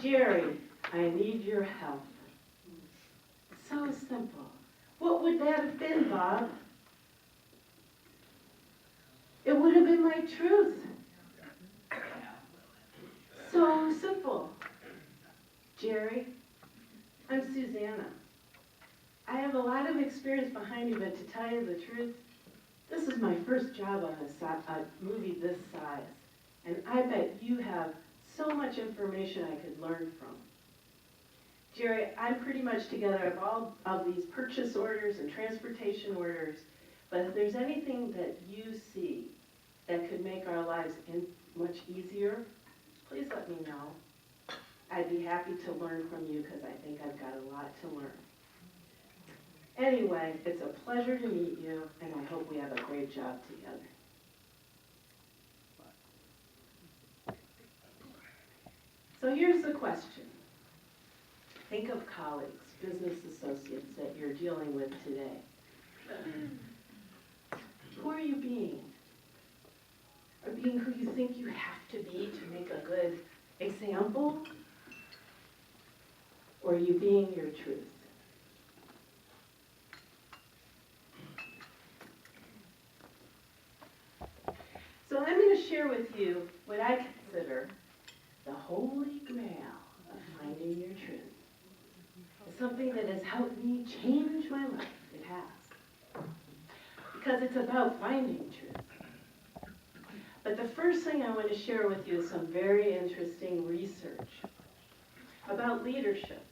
Jerry, I need your help. So simple. What would that have been, Bob? It would have been my truth. So simple. Jerry, I'm Susanna. I have a lot of experience behind me, but to tell you the truth, this is my first job on a movie this size. And I bet you have so much information I could learn from. Jerry, I'm pretty much together of all of these purchase orders and transportation orders, but if there's anything that you see that could make our lives much easier, please let me know. I'd be happy to learn from you because I think I've got a lot to learn. Anyway, it's a pleasure to meet you, and I hope we have a great job together. So here's the question. Think of colleagues, business associates that you're dealing with today. Who are you being? Or being who you think you have to be to make a good example? Or are you being your truth? So I'm going to share with you what I consider the holy grail of finding your truth. It's something that has helped me change my life. It has. Because it's about finding truth. But the first thing I want to share with you is some very interesting research about leadership.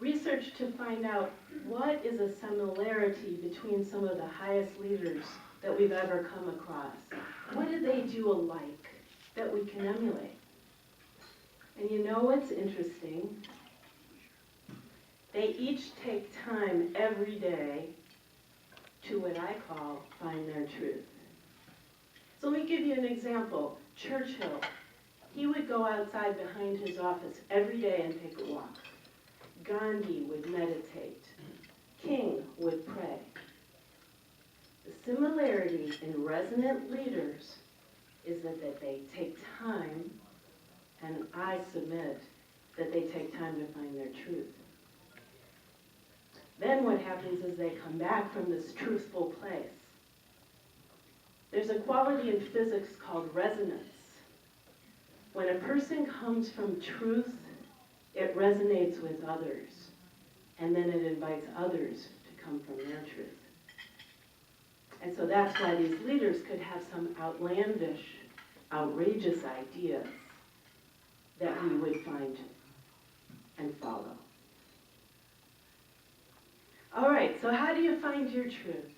Research to find out what is a similarity between some of the highest leaders that we've ever come across. What do they do alike that we can emulate? And you know what's interesting? They each take time every day to what I call find their truth. So let me give you an example. Churchill, he would go outside behind his office every day and take a walk. Gandhi would meditate. King would pray. The similarity in resonant leaders is that they take time, and I submit that they take time to find their truth. Then what happens is they come back from this truthful place. There's a quality in physics called resonance. When a person comes from truth, it resonates with others, and then it invites others to come from their truth. And so that's why these leaders could have some outlandish, outrageous ideas that we would find and follow. All right, so how do you find your truth?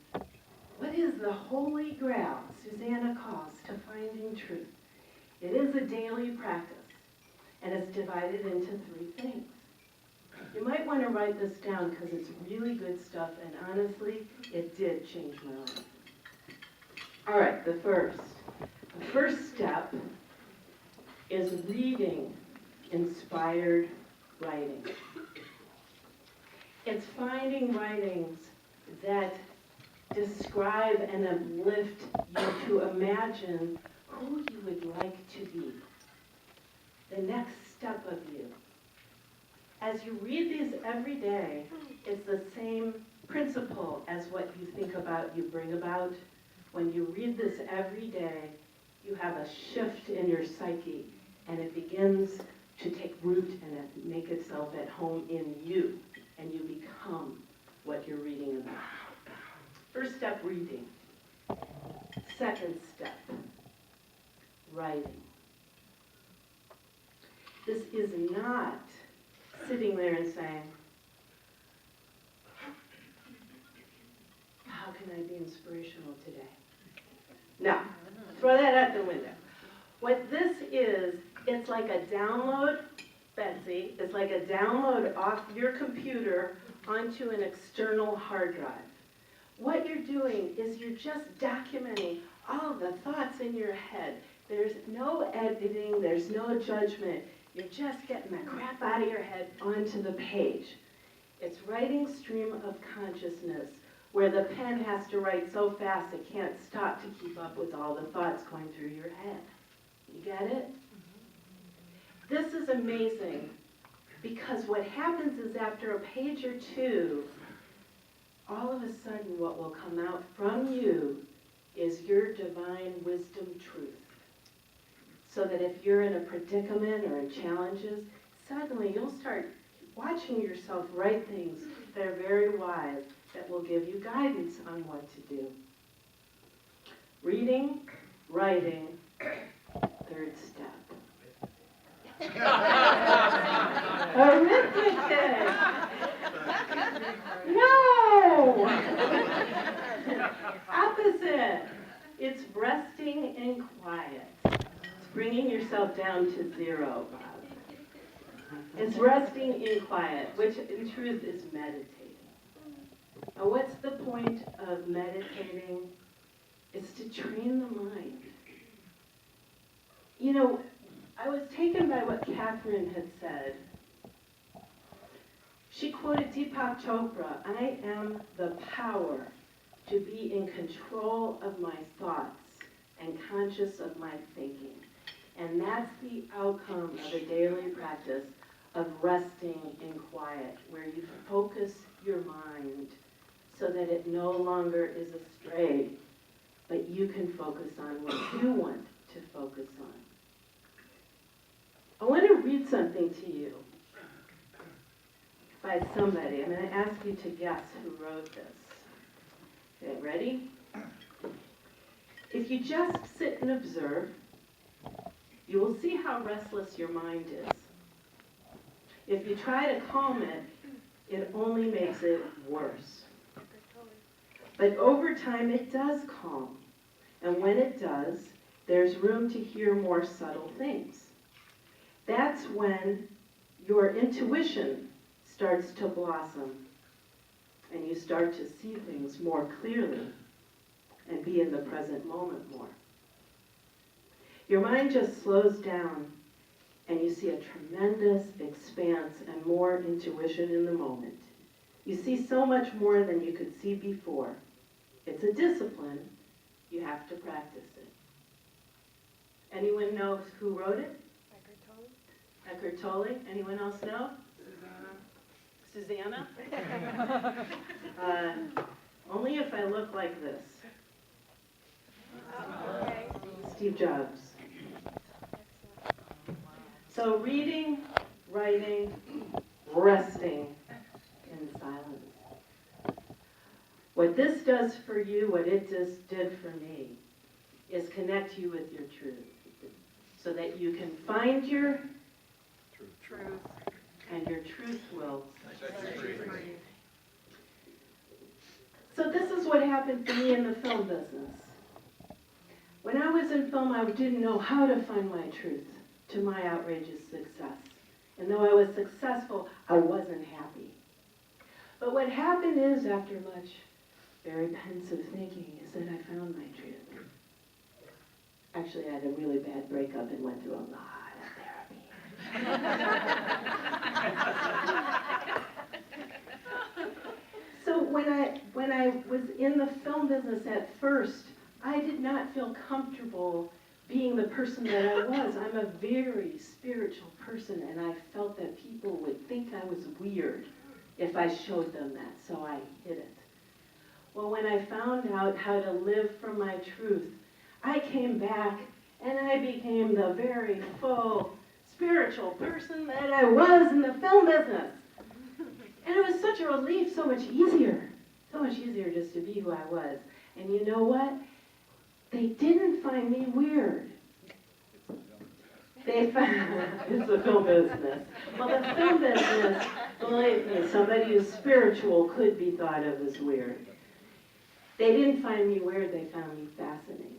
What is the holy grail Susanna calls to finding truth? It is a daily practice, and it's divided into 3 things. You might want to write this down because it's really good stuff, and honestly, it did change my life. All right, the first step is reading inspired writing. It's finding writings that describe and uplift you to imagine who you would like to be, the next step of you. As you read these every day, it's the same principle as what you think about, you bring about. When you read this every day, you have a shift in your psyche, and it begins to take root and make itself at home in you, and you become what you're reading about. First step, reading. Second step, writing. This is not sitting there and saying, how can I be inspirational today? No, throw that out the window. What this is, it's like a download, Betsy, it's like a download off your computer onto an external hard drive. What you're doing is you're just documenting all the thoughts in your head. There's no editing, there's no judgment. You're just getting the crap out of your head onto the page. It's writing stream of consciousness, where the pen has to write so fast it can't stop to keep up with all the thoughts going through your head. You get it? This is amazing because what happens is after a page or two, all of a sudden what will come out from you is your divine wisdom truth. So that if you're in a predicament or in challenges, suddenly you'll start watching yourself write things that are very wise that will give you guidance on what to do. Reading, writing, third step. Arithmetic! No! Opposite. It's resting in quiet. It's bringing yourself down to zero, Bob. It's resting in quiet, which in truth is meditating. Now, what's the point of meditating? It's to train the mind. You know, I was taken by what Catherine had said. She quoted Deepak Chopra, "I am the power to be in control of my thoughts and conscious of my thinking." And that's the outcome of a daily practice of resting in quiet, where you focus your mind so that it no longer is astray, but you can focus on what you want to focus on. I want to read something to you by somebody. I'm going to ask you to guess who wrote this. Okay, ready? If you just sit and observe, you will see how restless your mind is. If you try to calm it, it only makes it worse. But over time, it does calm. And when it does, there's room to hear more subtle things. That's when your intuition starts to blossom and you start to see things more clearly and be in the present moment more. Your mind just slows down and you see a tremendous expanse and more intuition in the moment. You see so much more than you could see before. It's a discipline. You have to practice it. Anyone know who wrote it? Eckhart Tolle. Anyone else know? Susanna? Only if I look like this. Okay. Steve Jobs. So reading, writing, resting in silence. What this does for you, what it just did for me, is connect you with your truth. So that you can find your truth, and your truth will set you free. So this is what happened to me in the film business. When I was in film, I didn't know how to find my truth to my outrageous success. And though I was successful, I wasn't happy. But what happened is, after much very pensive thinking, is that I found my truth. Actually, I had a really bad breakup and went through a lot of therapy. So when I was in the film business at first, I did not feel comfortable being the person that I was. I'm a very spiritual person, and I felt that people would think I was weird if I showed them that, so I hid it. Well, when I found out how to live from my truth, I came back and I became the very full spiritual person that I was in the film business. And it was such a relief, so much easier just to be who I was. And you know what? They didn't find me weird. They found, it's the film business. Well, the film business, believe me, somebody who's spiritual could be thought of as weird. They didn't find me weird, they found me fascinating.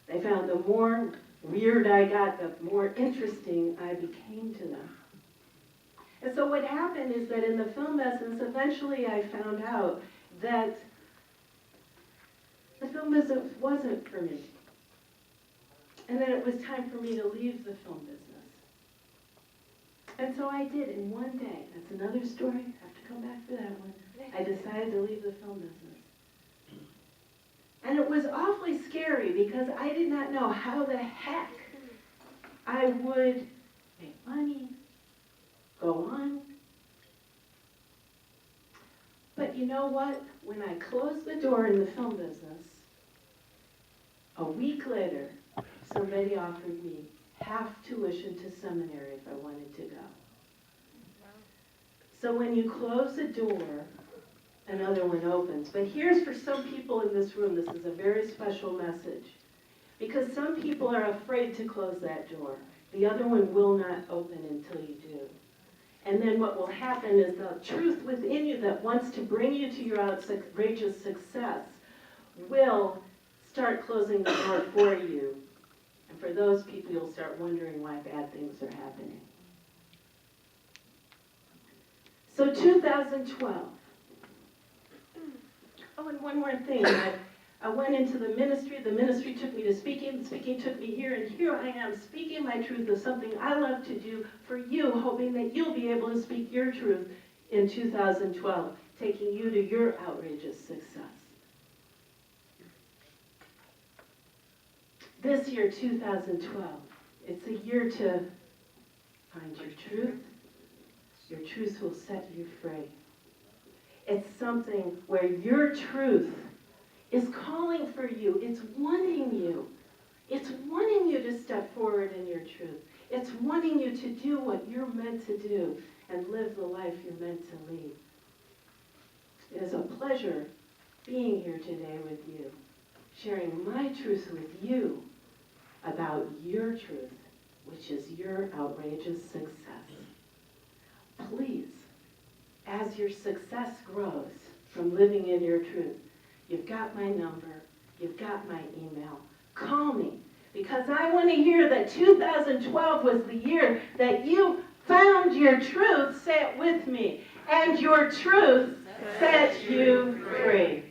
They found the more weird I got, the more interesting I became to them. And so what happened is that in the film business, eventually I found out that the film business wasn't for me. And that it was time for me to leave the film business. And so I did in one day. That's another story. I have to come back for that one. I decided to leave the film business. And it was awfully scary because I did not know how the heck I would make money, go on. But you know what? When I closed the door in the film business, a week later, somebody offered me half tuition to seminary if I wanted to go. So when you close a door, another one opens. But here's for some people in this room, this is a very special message. Because some people are afraid to close that door. The other one will not open until you do. And then what will happen is the truth within you that wants to bring you to your outrageous success will start closing the door for you. And for those people, you'll start wondering why bad things are happening. So 2012. Oh, and one more thing. I went into the ministry took me to speaking, the speaking took me here, and here I am speaking my truth of something I love to do for you, hoping that you'll be able to speak your truth in 2012, taking you to your outrageous success. This year, 2012, it's a year to find your truth. Your truth will set you free. It's something where your truth is calling for you. It's wanting you. It's wanting you to step forward in your truth. It's wanting you to do what you're meant to do and live the life you're meant to lead. It is a pleasure being here today with you, sharing my truth with you about your truth, which is your outrageous success. Please, as your success grows from living in your truth, you've got my number, you've got my email. Call me, because I want to hear that 2012 was the year that you found your truth. Say it with me. And your truth set you free.